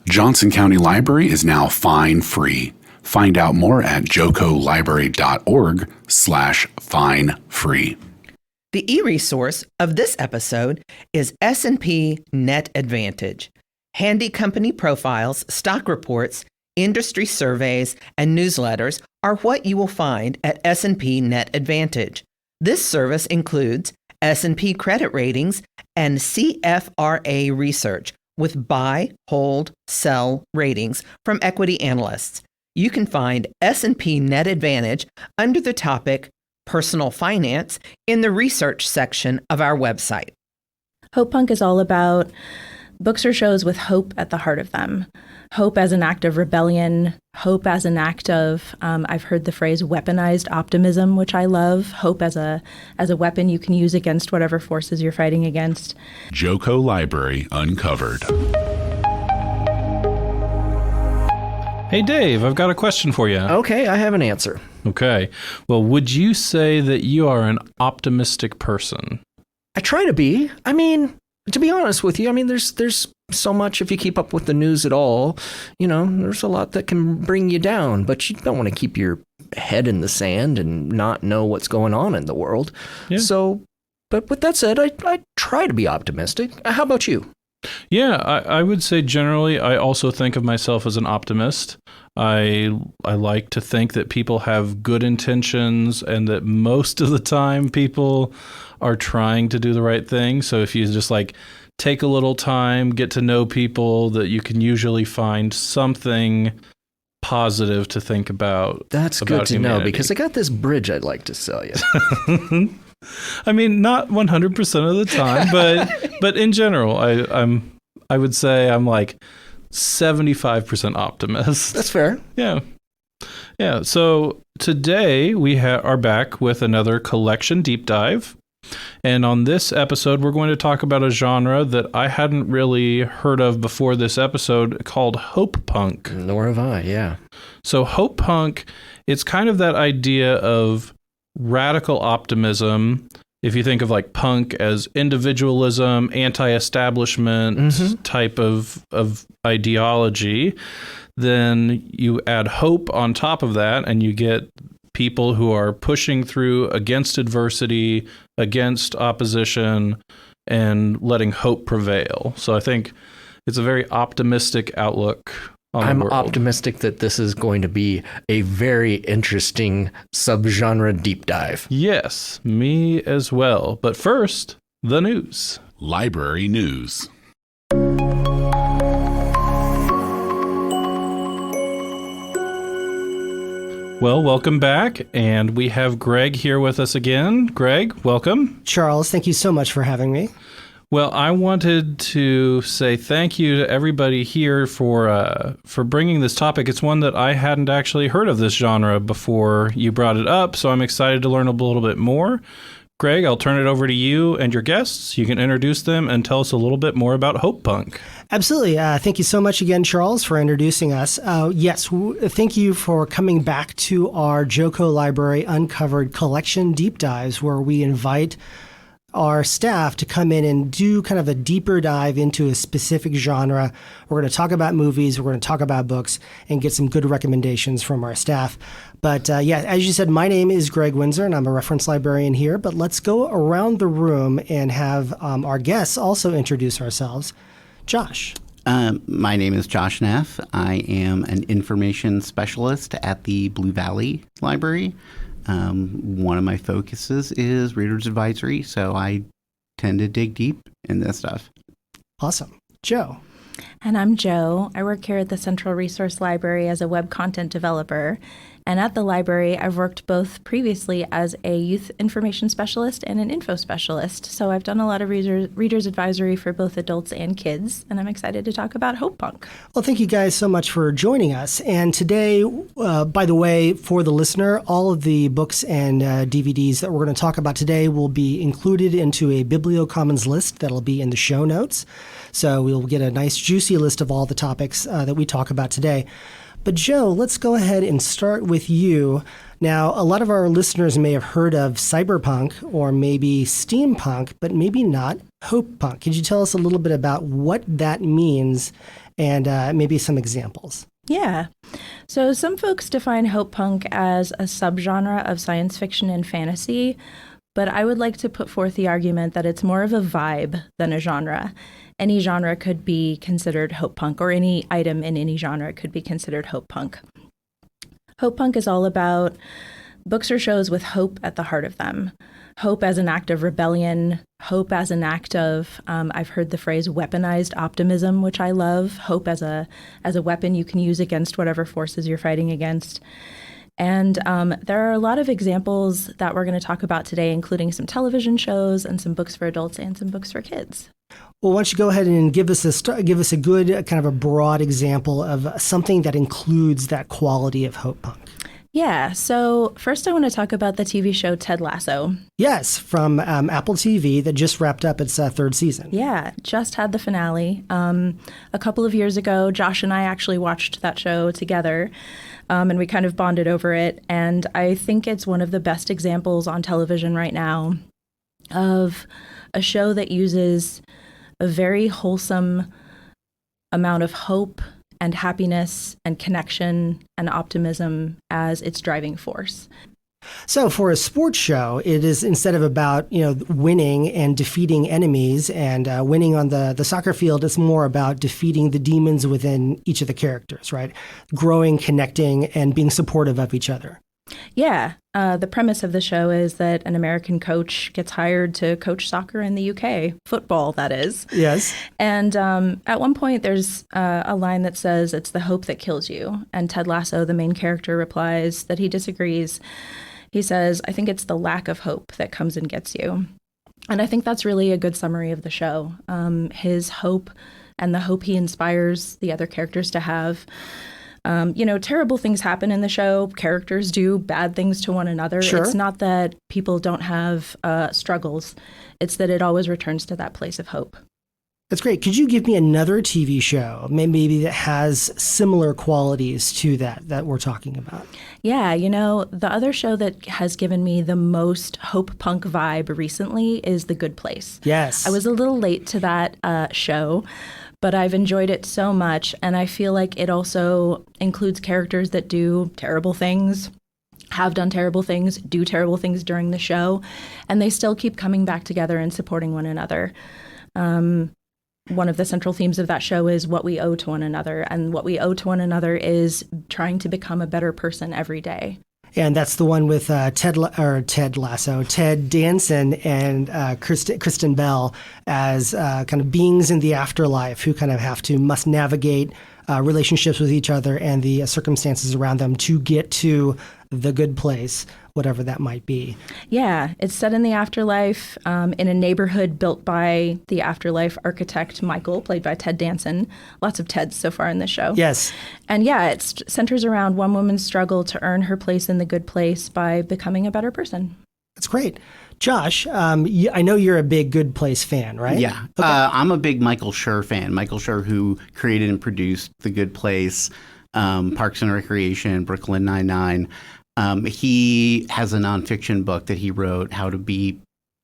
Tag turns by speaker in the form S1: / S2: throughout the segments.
S1: Johnson County Library is now fine-free. Find out more at jocolibrary.org/fine-free.
S2: The e-resource of this episode is S&P Net Advantage. Handy company profiles, stock reports, industry surveys, and newsletters are what you will find at S&P Net Advantage. This service includes S&P credit ratings and CFRA research with buy, hold, sell ratings from equity analysts. You can find S&P Net Advantage under the topic Personal Finance in the research section of our website.
S3: Hopepunk is all about books or shows with hope at the heart of them. Hope as an act of rebellion, hope as an act of, I've heard the phrase weaponized optimism, which I love. Hope as a weapon you can use against whatever forces you're fighting against.
S1: Joco Library Uncovered.
S4: Hey, Dave, I've got a question for you.
S5: Okay, I have an answer.
S4: Okay. Well, would you say that you are an optimistic person?
S5: I try to be. I mean, to be honest with you, I mean, there's so much, if you keep up with the news at all, there's a lot that can bring you down, but you don't want to keep your head in the sand and not know what's going on in the world. Yeah. So, but with that said, I try to be optimistic. How about you?
S4: Yeah, I would say generally I also think of myself as an optimist. I like to think that people have good intentions and that most of the time people are trying to do the right thing. So if you just take a little time, get to know people, that you can usually find something positive to think about.
S5: That's
S4: about
S5: good to
S4: humanity.
S5: know, because I got this bridge I'd like to sell you.
S4: I mean, not 100% of the time, but in general, I would say I'm 75% optimist.
S5: That's fair.
S4: Yeah. Yeah. So today we are back with another collection deep dive. And on this episode, we're going to talk about a genre that I hadn't really heard of before this episode called Hopepunk.
S5: Nor have I, yeah.
S4: So Hopepunk, it's kind of that idea of radical optimism. If you think of punk as individualism, anti-establishment type of ideology, then you add hope on top of that and you get people who are pushing through against adversity, against opposition, and letting hope prevail. So I think it's a very optimistic outlook on the world.
S5: I'm optimistic that this is going to be a very interesting subgenre deep dive.
S4: Yes, me as well. But first, the news.
S1: Library news.
S4: Well, welcome back, and we have Greg here with us again. Greg, welcome.
S6: Charles, thank you so much for having me.
S4: Well, I wanted to say thank you to everybody here for bringing this topic. It's one that I hadn't actually heard of this genre before you brought it up, so I'm excited to learn a little bit more. Greg, I'll turn it over to you and your guests. You can introduce them and tell us a little bit more about Hopepunk.
S6: Absolutely. Thank you so much again, Charles, for introducing us. Yes, thank you for coming back to our Joco Library Uncovered collection deep dives, where we invite our staff to come in and do kind of a deeper dive into a specific genre. We're going to talk about movies, we're going to talk about books, and get some good recommendations from our staff. But yeah, as you said, my name is Gregg Winsor, and I'm a reference librarian here. But let's go around the room and have our guests also introduce ourselves. Josh.
S7: My name is Josh Neff. I am an information specialist at the Blue Valley Library. One of my focuses is Reader's Advisory, so I tend to dig deep in this stuff.
S6: Awesome. Joe.
S3: And I'm Joe. I work here at the Central Resource Library as a web content developer. And at the library, I've worked both previously as a youth information specialist and an info specialist. So I've done a lot of reader's advisory for both adults and kids. And I'm excited to talk about Hopepunk.
S6: Well, thank you guys so much for joining us. And today, by the way, for the listener, all of the books and DVDs that we're going to talk about today will be included into a BiblioCommons list that'll be in the show notes. So we'll get a nice juicy list of all the topics that we talk about today. But Joe, let's go ahead and start with you. Now, a lot of our listeners may have heard of cyberpunk or maybe steampunk, but maybe not Hopepunk. Could you tell us a little bit about what that means and maybe some examples.
S3: Yeah. So some folks define Hopepunk as a subgenre of science fiction and fantasy, but I would like to put forth the argument that it's more of a vibe than a genre. Any genre could be considered Hopepunk, or any item in any genre could be considered Hopepunk. Hopepunk is all about books or shows with hope at the heart of them. Hope as an act of rebellion, hope as an act of, I've heard the phrase weaponized optimism, which I love. Hope as a weapon you can use against whatever forces you're fighting against. And there are a lot of examples that we're going to talk about today, including some television shows and some books for adults and some books for kids.
S6: Well, why don't you go ahead and give us a good kind of a broad example of something that includes that quality of Hopepunk.
S3: Yeah, so first I want to talk about the TV show Ted Lasso.
S6: Yes, from Apple TV that just wrapped up its third season.
S3: Yeah, just had the finale. A couple of years ago, Josh and I actually watched that show together, and we kind of bonded over it. And I think it's one of the best examples on television right now of a show that uses a very wholesome amount of hope and happiness and connection and optimism as its driving force.
S6: So for a sports show, it is, instead of about, winning and defeating enemies and winning on the soccer field, it's more about defeating the demons within each of the characters, right? Growing, connecting, and being supportive of each other.
S3: Yeah. The premise of the show is that an American coach gets hired to coach soccer in the UK, football, that is.
S6: Yes.
S3: And at one point, there's a line that says, "It's the hope that kills you." And Ted Lasso, the main character, replies that he disagrees. He says, "I think it's the lack of hope that comes and gets you." And I think that's really a good summary of the show. His hope and the hope he inspires the other characters to have. Terrible things happen in the show. Characters do bad things to one another.
S6: Sure.
S3: It's not that people don't have struggles. It's that it always returns to that place of hope.
S6: That's great. Could you give me another TV show, maybe that has similar qualities to that we're talking about?
S3: Yeah, the other show that has given me the most Hopepunk vibe recently is The Good Place.
S6: Yes.
S3: I was a little late to that show, but I've enjoyed it so much, and I feel like it also includes characters that do terrible things, have done terrible things, do terrible things during the show, and they still keep coming back together and supporting one another. One of the central themes of that show is what we owe to one another, and what we owe to one another is trying to become a better person every day.
S6: And that's the one with Ted Lasso, Ted Danson, and Kristen Bell as kind of beings in the afterlife who kind of must navigate relationships with each other and the circumstances around them to get to the good place, whatever that might be.
S3: Yeah, it's set in the afterlife in a neighborhood built by the afterlife architect Michael, played by Ted Danson. Lots of Teds so far in this show.
S6: Yes.
S3: And yeah, it centers around one woman's struggle to earn her place in the good place by becoming a better person.
S6: That's great. Josh, I know you're a big Good Place fan, right?
S7: Yeah. Okay. I'm a big Michael Schur fan. Michael Schur, who created and produced The Good Place, Parks and Recreation, Brooklyn Nine-Nine. He has a nonfiction book that he wrote, How to Be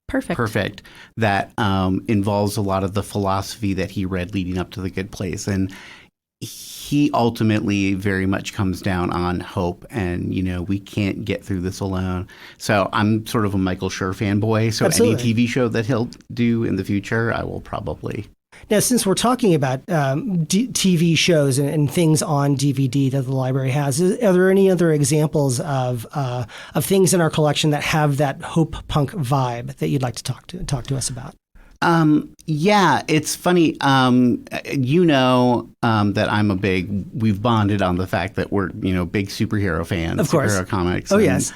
S7: Perfect, that involves a lot of the philosophy that he read leading up to The Good Place. And he ultimately very much comes down on hope, and we can't get through this alone. So I'm sort of a Michael Schur fanboy. So
S6: Absolutely.
S7: Any TV show that he'll do in the future, I will probably.
S6: Now, since we're talking about TV shows and things on DVD that the library has, are there any other examples of things in our collection that have that Hopepunk vibe that you'd like to talk to us about?
S7: Yeah, it's funny. That we've bonded on the fact that we're, big superhero fans.
S6: Of course.
S7: Superhero comics.
S6: Oh, yes.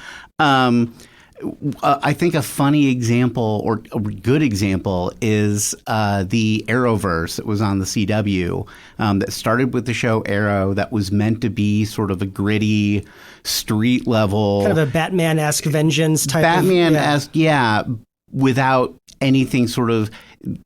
S7: I think a funny example or a good example is the Arrowverse that was on the CW that started with the show Arrow, that was meant to be sort of a gritty, street level.
S6: Kind of a Batman-esque vengeance type
S7: Batman-esque, without anything sort of,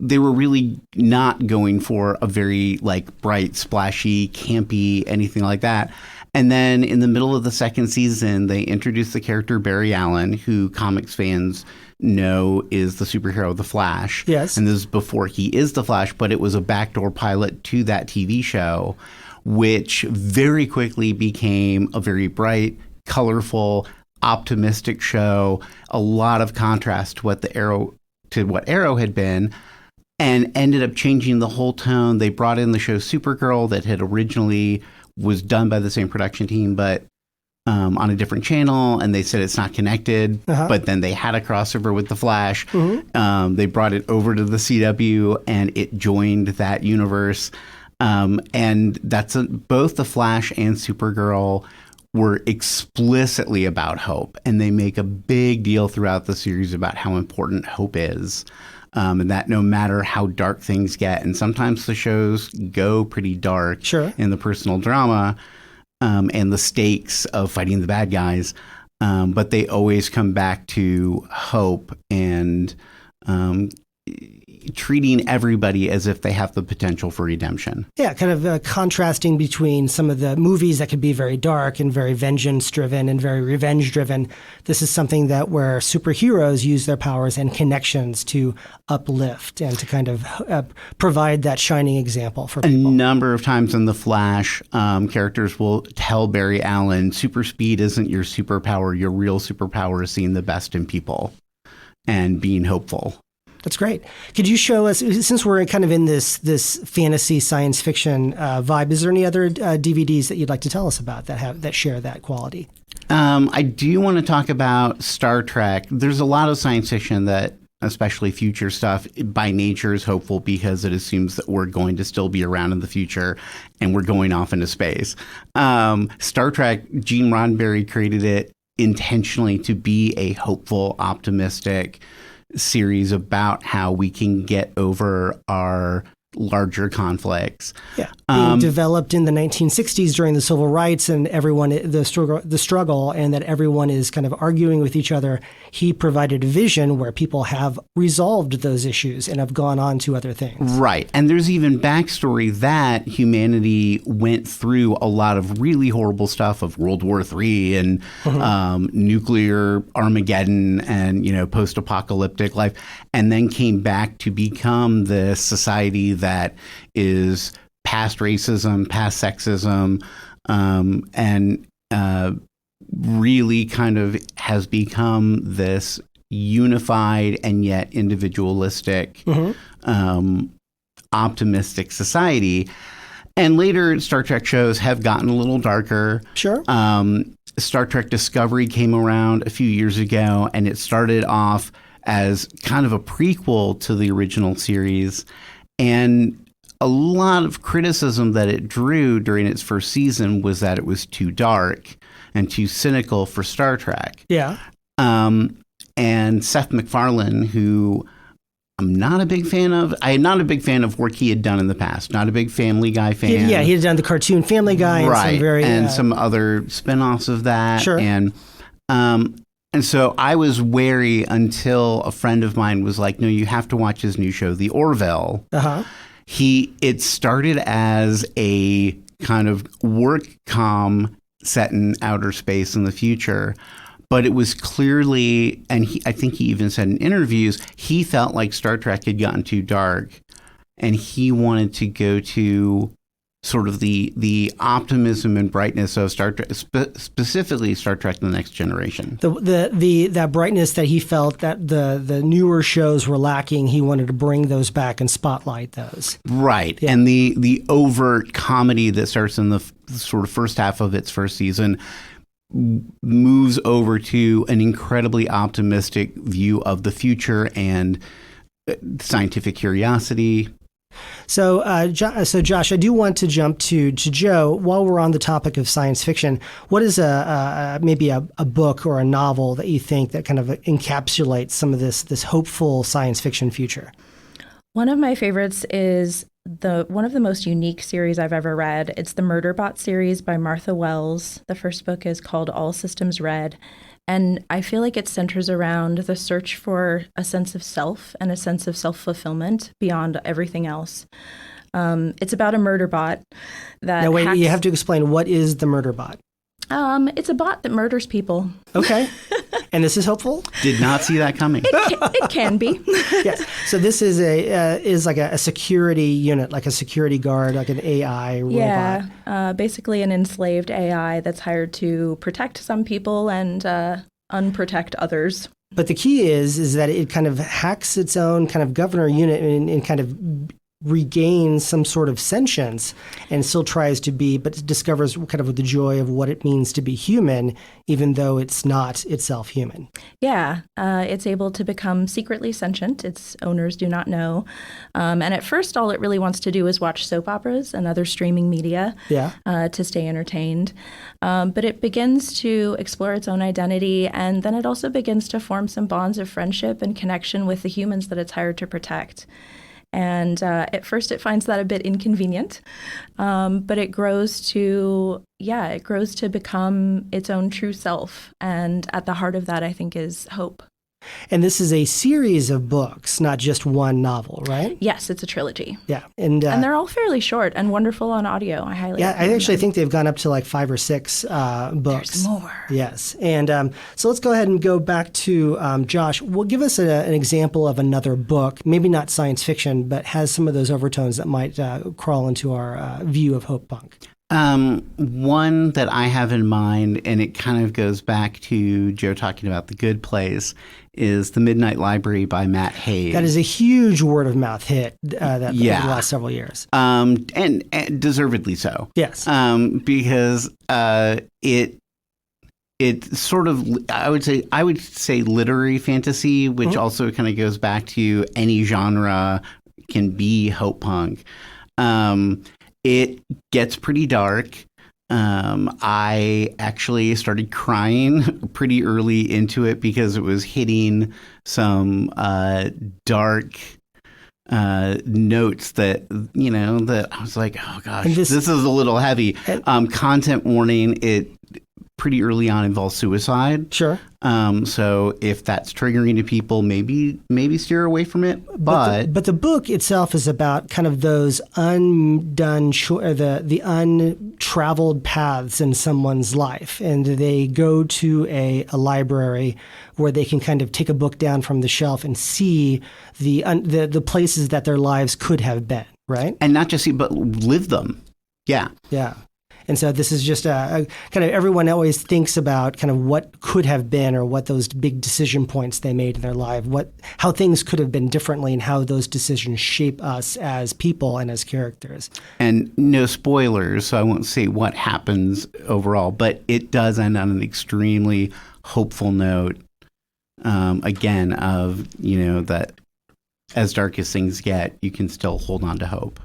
S7: they were really not going for a very bright, splashy, campy, anything like that. And then in the middle of the second season, they introduced the character Barry Allen, who comics fans know is the superhero The Flash.
S6: Yes.
S7: And this is before he is The Flash, but it was a backdoor pilot to that TV show, which very quickly became a very bright, colorful, optimistic show, a lot of contrast to what Arrow had been, and ended up changing the whole tone. They brought in the show Supergirl that had originally was done by the same production team, but on a different channel, and they said it's not connected. But then they had a crossover with The Flash. They brought it over to the CW, and it joined that universe. And that's both The Flash and Supergirl were explicitly about hope, and they make a big deal throughout the series about how important hope is. And that no matter how dark things get, and sometimes the shows go pretty dark in the personal drama and the stakes of fighting the bad guys, but they always come back to hope and treating everybody as if they have the potential for redemption.
S6: Yeah, kind of contrasting between some of the movies that could be very dark and very vengeance-driven and very revenge-driven. This is something that where superheroes use their powers and connections to uplift and to kind of provide that shining example for people.
S7: A number of times in The Flash, characters will tell Barry Allen, super speed isn't your superpower. Your real superpower is seeing the best in people and being hopeful.
S6: That's great. Could you show us, since we're kind of in this fantasy science fiction vibe, is there any other DVDs that you'd like to tell us about that share that quality?
S7: I do want to talk about Star Trek. There's a lot of science fiction that, especially future stuff, by nature is hopeful because it assumes that we're going to still be around in the future and we're going off into space. Star Trek, Gene Roddenberry created it intentionally to be a hopeful, optimistic series about how we can get over our larger conflicts.
S6: Yeah, being developed in the 1960s during the civil rights and everyone, the struggle, and that everyone is kind of arguing with each other. He provided a vision where people have resolved those issues and have gone on to other things.
S7: Right. And there's even backstory that humanity went through a lot of really horrible stuff of World War III and nuclear Armageddon and, post-apocalyptic life, and then came back to become the society that is past racism, past sexism, and really kind of has become this unified and yet individualistic, optimistic society. And later Star Trek shows have gotten a little darker.
S6: Sure.
S7: Star Trek Discovery came around a few years ago, and it started off as kind of a prequel to the original series. And a lot of criticism that it drew during its first season was that it was too dark and too cynical for Star Trek.
S6: Yeah.
S7: And Seth MacFarlane, who I'm not a big fan of. I am not a big fan of work he had done in the past. Not a big Family Guy fan.
S6: He had done the cartoon Family Guy and
S7: some other spinoffs of that.
S6: Sure.
S7: And so I was wary until a friend of mine was like, no, you have to watch his new show, The Orville. It started as a kind of work comm set in outer space in the future, but it was clearly, and I think he even said in interviews, he felt like Star Trek had gotten too dark, and he wanted to go to sort of the optimism and brightness of Star Trek, specifically Star Trek: The Next Generation.
S6: That brightness that he felt that the newer shows were lacking, he wanted to bring those back and spotlight those.
S7: Right. Yeah. And the overt comedy that starts in the sort of first half of its first season moves over to an incredibly optimistic view of the future and scientific curiosity.
S6: So Josh, I do want to jump to Joe. While we're on the topic of science fiction, what is maybe a book or a novel that you think that kind of encapsulates some of this hopeful science fiction future?
S3: One of my favorites is one of the most unique series I've ever read. It's the Murderbot series by Martha Wells. The first book is called All Systems Red. And I feel like it centers around the search for a sense of self and a sense of self-fulfillment beyond everything else. It's about a murder bot that
S6: Now, wait,
S3: hacks.
S6: you have to explain, what is the murder bot?
S3: It's a bot that murders people.
S6: Okay. And this is hopeful?
S7: Did not see that coming.
S3: It can be.
S6: Yes. So this is like a security unit, like a security guard, like an AI robot.
S3: Yeah, basically an enslaved AI that's hired to protect some people and unprotect others.
S6: But the key is that it kind of hacks its own kind of governor unit and kind of regains some sort of sentience and still tries to be, but discovers kind of the joy of what it means to be human, even though it's not itself human.
S3: Yeah, it's able to become secretly sentient. Its owners do not know. And at first, all it really wants to do is watch soap operas and other streaming media to stay entertained. But it begins to explore its own identity, and then it also begins to form some bonds of friendship and connection with the humans that it's hired to protect. And at first it finds that a bit inconvenient, but it grows to become its own true self. And at the heart of that, I think, is hope.
S6: And this is a series of books, not just one novel, right?
S3: Yes, it's a trilogy.
S6: Yeah.
S3: And they're all fairly short and wonderful on audio. I highly recommend
S6: I actually
S3: them.
S6: think they've gone up to like 5 or 6 books.
S3: There's more.
S6: Yes. And so let's go ahead and go back to Josh. Well, give us an example of another book, maybe not science fiction, but has some of those overtones that might crawl into our view of Hopepunk.
S7: One that I have in mind, and it kind of goes back to Joe talking about The Good Place, is The Midnight Library by Matt Haig.
S6: That is a huge word of mouth hit over the last several years.
S7: And deservedly so.
S6: Yes.
S7: Because it sort of, I would say literary fantasy, which also kind of goes back to any genre can be Hopepunk. It gets pretty dark. I actually started crying pretty early into it because it was hitting some dark notes that I was like, oh gosh, this is a little heavy. Content warning, it pretty early on involves suicide.
S6: Sure.
S7: So if that's triggering to people, maybe steer away from it. But
S6: the book itself is about kind of those the untraveled paths in someone's life, and they go to a library where they can kind of take a book down from the shelf and see the places that their lives could have been, right?
S7: And not just see, but live them. Yeah.
S6: Yeah. And so this is just a kind of, everyone always thinks about kind of what could have been, or what those big decision points they made in their life, how things could have been differently, and how those decisions shape us as people and as characters.
S7: And no spoilers, so I won't say what happens overall, but it does end on an extremely hopeful note, again, of, that as dark as things get, you can still hold on to hope.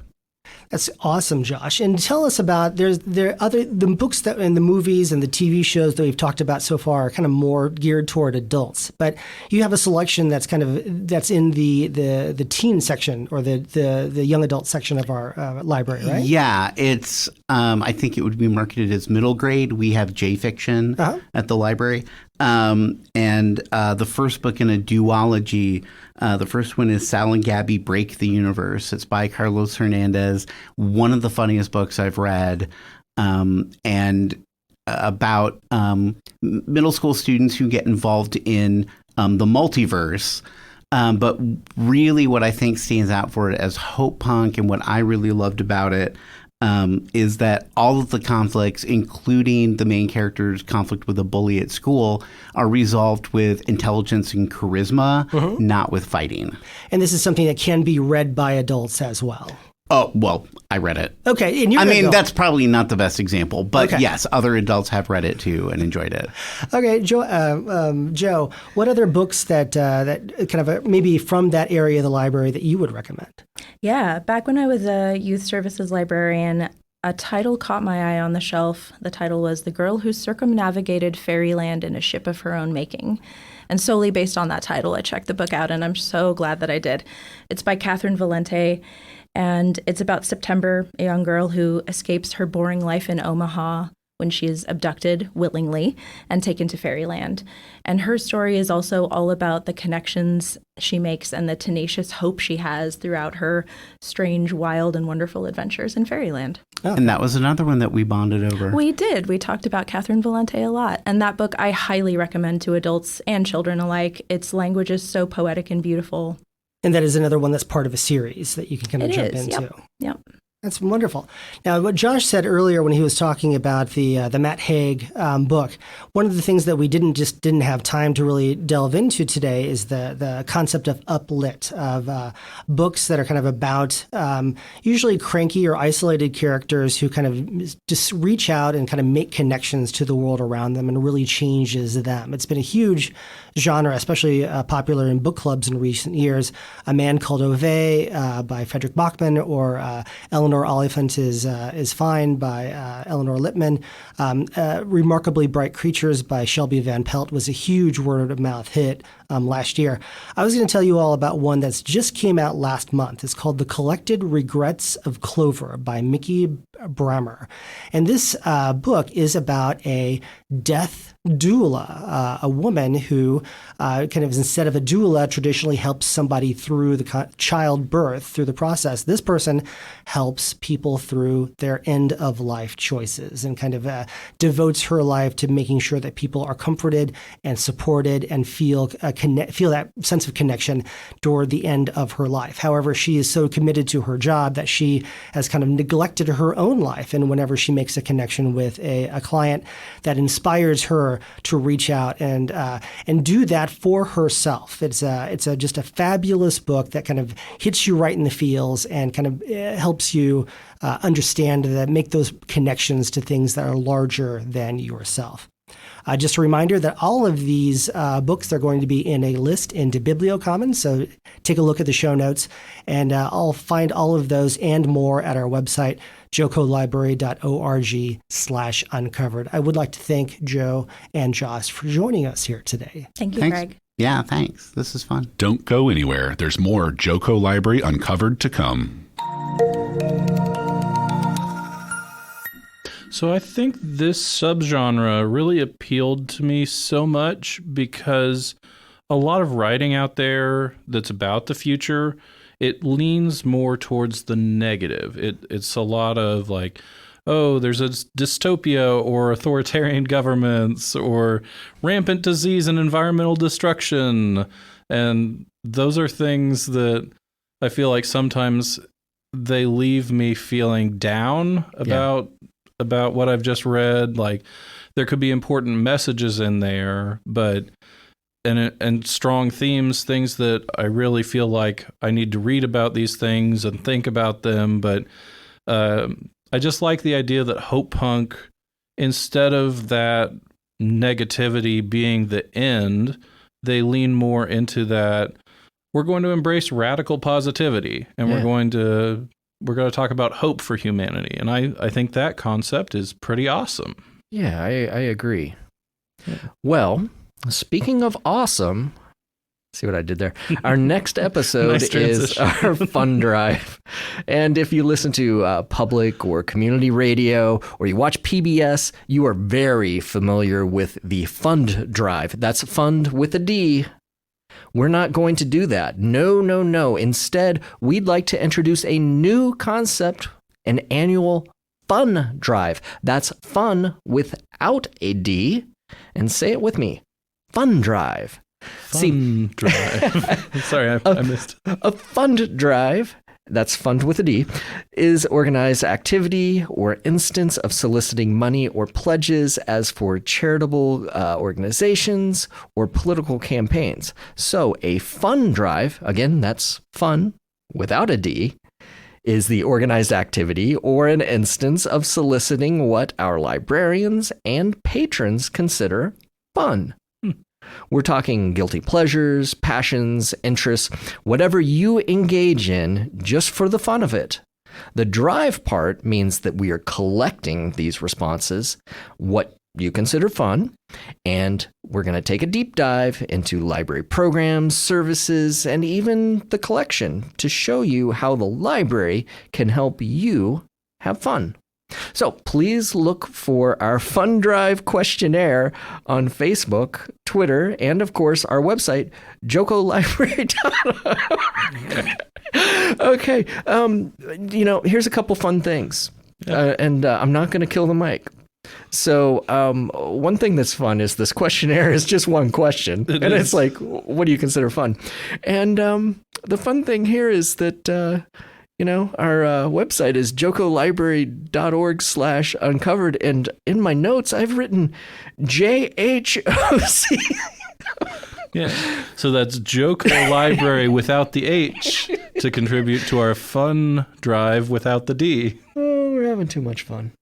S6: That's awesome, Josh. And tell us about the books that and the movies and the TV shows that we've talked about so far are kind of more geared toward adults, but you have a selection that's in the teen section, or the young adult section of our library, right?
S7: Yeah, it's I think it would be marketed as middle grade. We have J fiction at the library. And the first book in a duology, the first one is Sal and Gabby Break the Universe. It's by Carlos Hernandez, one of the funniest books I've read, and about middle school students who get involved in the multiverse. But really what I think stands out for it as Hopepunk, and what I really loved about it, is that all of the conflicts, including the main character's conflict with a bully at school, are resolved with intelligence and charisma, not with fighting.
S6: And this is something that can be read by adults as well.
S7: Oh, well, I read it.
S6: Okay. And
S7: that's probably not the best example, but yes, other adults have read it too and enjoyed it.
S6: Okay, Joe, what other books that kind of maybe from that area of the library that you would recommend?
S3: Yeah, back when I was a youth services librarian, a title caught my eye on the shelf. The title was The Girl Who Circumnavigated Fairyland in a Ship of Her Own Making. And solely based on that title, I checked the book out, and I'm so glad that I did. It's by Catherine Valente, and it's about September, a young girl who escapes her boring life in Omaha, when she is abducted willingly and taken to fairyland. And her story is also all about the connections she makes and the tenacious hope she has throughout her strange, wild, and wonderful adventures in fairyland.
S7: Oh. And that was another one that we bonded over.
S3: We did. We talked about Catherine Valente a lot. And that book I highly recommend to adults and children alike. Its language is so poetic and beautiful.
S6: And that is another one that's part of a series that you can kind of jump into.
S3: Yep.
S6: That's wonderful. Now, what Josh said earlier when he was talking about the Matt Haig book, one of the things that we didn't have time to really delve into today is the concept of uplit, of books that are kind of about usually cranky or isolated characters who kind of just reach out and kind of make connections to the world around them and really changes them. It's been a huge genre, especially popular in book clubs in recent years. A Man Called Ove by Frederick Bachman, or Eleanor Oliphant is Fine by Eleanor Lippman. Remarkably Bright Creatures by Shelby Van Pelt was a huge word-of-mouth hit last year. I was going to tell you all about one that's just came out last month. It's called The Collected Regrets of Clover by Mickey Bremer. And this book is about a death doula, a woman who kind of, instead of a doula, traditionally helps somebody through the childbirth, through the process. This person helps people through their end-of-life choices and kind of devotes her life to making sure that people are comforted and supported and feel that sense of connection toward the end of her life. However, she is so committed to her job that she has kind of neglected her own life. And whenever she makes a connection with a client, that inspires her to reach out and do that for herself. It's just a fabulous book that kind of hits you right in the feels and kind of helps you understand that, make those connections to things that are larger than yourself. Just a reminder that all of these books are going to be in a list into BiblioCommons, so take a look at the show notes, and I'll find all of those and more at our website, jocolibrary.org/uncovered. I would like to thank Joe and Josh for joining us here today.
S3: Thank you,
S7: Thanks.
S3: Greg.
S7: Yeah, thanks. This is fun.
S1: Don't go anywhere. There's more Joco Library Uncovered to come.
S4: So I think this subgenre really appealed to me so much because a lot of writing out there that's about the future, it leans more towards the negative. It's a lot of like, oh, there's a dystopia or authoritarian governments or rampant disease and environmental destruction. And those are things that I feel like sometimes they leave me feeling down about what I've just read. Like, there could be important messages in there, but and strong themes, things that I really feel like I need to read about these things and think about them. But I just like the idea that Hopepunk, instead of that negativity being the end, they lean more into that we're going to embrace radical positivity, and we're going to talk about hope for humanity. And I think that concept is pretty awesome.
S5: Yeah, I agree. Well, speaking of awesome, see what I did there? Our next episode is our fun drive. And if you listen to public or community radio, or you watch PBS, you are very familiar with the fund drive. That's fund with a D. We're not going to do that. No. Instead, we'd like to introduce a new concept, an annual fun drive. That's fun without a D. And say it with me. Fun drive.
S4: Fund drive. Sorry, I missed.
S5: A fund drive, that's fund with a D, is organized activity or instance of soliciting money or pledges as for charitable organizations or political campaigns. So a fund drive, again, that's fun without a D, is the organized activity or an instance of soliciting what our librarians and patrons consider fun. We're talking guilty pleasures, passions, interests, whatever you engage in just for the fun of it. The drive part means that we are collecting these responses, what you consider fun, and we're going to take a deep dive into library programs, services, and even the collection to show you how the library can help you have fun. So please look for our Fun Drive questionnaire on Facebook, Twitter, and of course our website, jocolibrary.org. Okay, here's a couple fun things, and I'm not going to kill the mic. So one thing that's fun is this questionnaire is just one question, it's like, what do you consider fun? And the fun thing here is that our website is jocolibrary.org/uncovered, and in my notes I've written JHOC.
S4: Yeah, so that's Joco Library without the H to contribute to our fun drive without the D.
S5: Oh, we're having too much fun.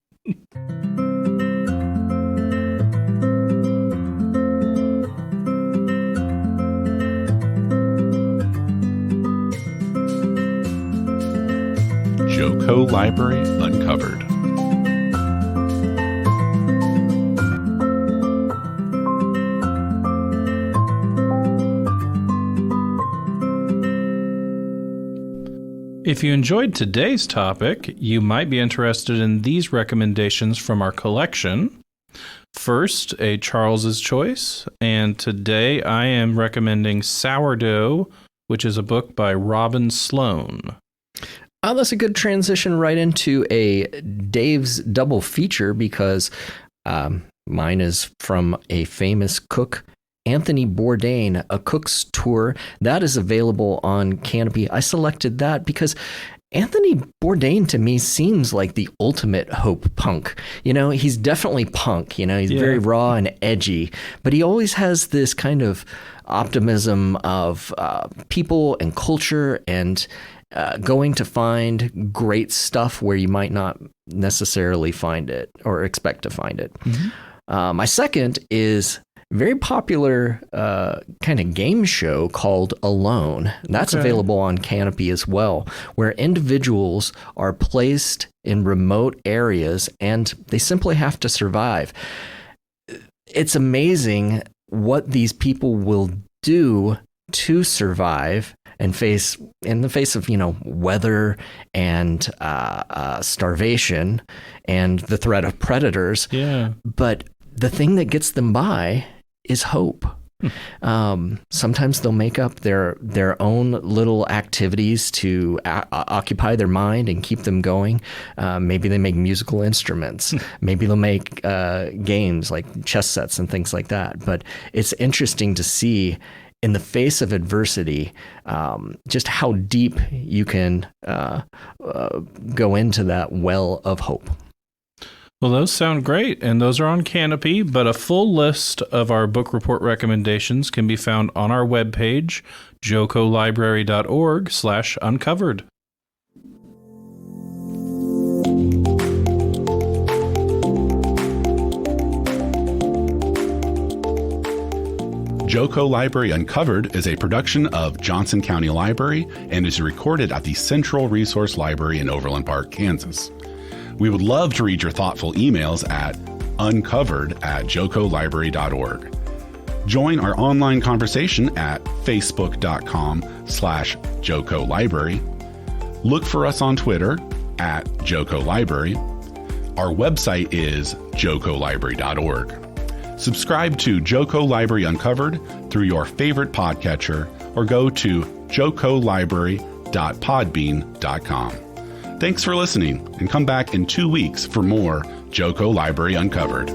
S1: Joco Library Uncovered.
S4: If you enjoyed today's topic, you might be interested in these recommendations from our collection. First, a Charles's Choice, and today I am recommending Sourdough, which is a book by Robin Sloan.
S5: Oh, that's a good transition right into a Dave's double feature, because mine is from a famous cook, Anthony Bourdain, A Cook's Tour. That is available on Canopy. I selected that because Anthony Bourdain to me seems like the ultimate Hopepunk. He's definitely punk. He's very raw and edgy, but he always has this kind of optimism of people and culture and going to find great stuff where you might not necessarily find it or expect to find it. Mm-hmm. My second is very popular kind of game show called Alone. That's available on Canopy as well, where individuals are placed in remote areas and they simply have to survive. It's amazing what these people will do to survive and in the face of weather and starvation and the threat of predators.
S4: Yeah.
S5: But the thing that gets them by is hope. Sometimes they'll make up their own little activities to occupy their mind and keep them going. Maybe they make musical instruments. Maybe they'll make games like chess sets and things like that. But it's interesting to see in the face of adversity, just how deep you can go into that well of hope.
S4: Well, those sound great, and those are on Canopy, but a full list of our book report recommendations can be found on our webpage, jocolibrary.org/uncovered.
S1: Joco Library Uncovered is a production of Johnson County Library and is recorded at the Central Resource Library in Overland Park, Kansas. We would love to read your thoughtful emails at uncovered@jocolibrary.org. Join our online conversation at facebook.com/Joco Library. Look for us on Twitter at Joco Library. Our website is jocolibrary.org. Subscribe to Joco Library Uncovered through your favorite podcatcher or go to jocolibrary.podbean.com. Thanks for listening, and come back in 2 weeks for more Joco Library Uncovered.